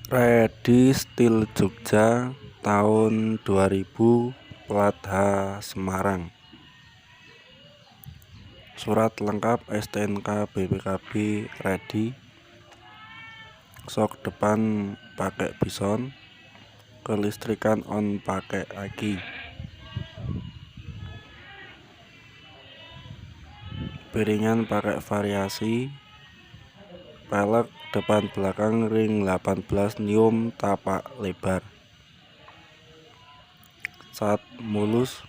Ready Steel Jogja tahun 2000, plat H Semarang. Surat lengkap STNK BPKB ready. Sok depan pakai bison, kelistrikan on pakai aki. Piringan pakai variasi. Pelek depan belakang ring 18 nyium tapak lebar. Cat mulus.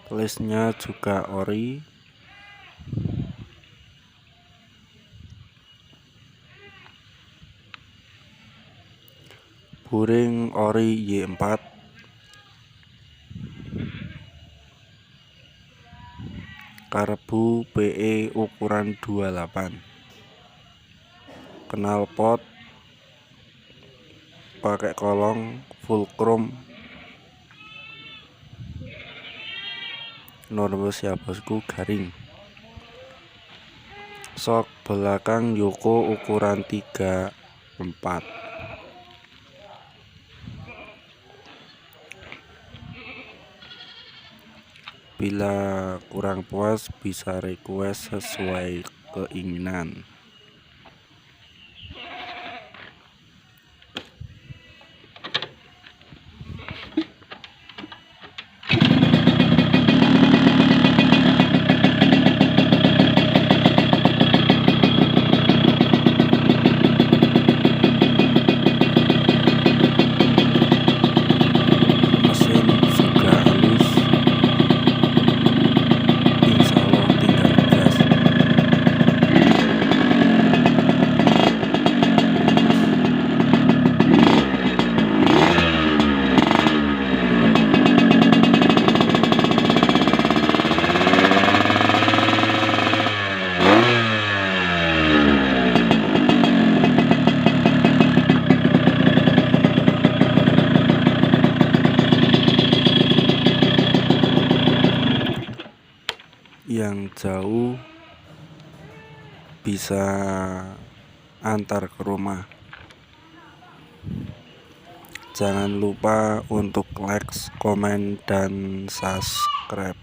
Listnya juga ori. Buring ori Y4. Karbu PE ukuran 28. Knalpot pakai kolong full chrome. Nervous ya bosku, garing. Sok belakang Yoko ukuran 34. Bila kurang puas bisa request sesuai keinginan. Mesin juga halus. Insya Allah tinggal gas. Yang jauh bisa antar ke rumah. Jangan lupa untuk like, komen, dan subscribe.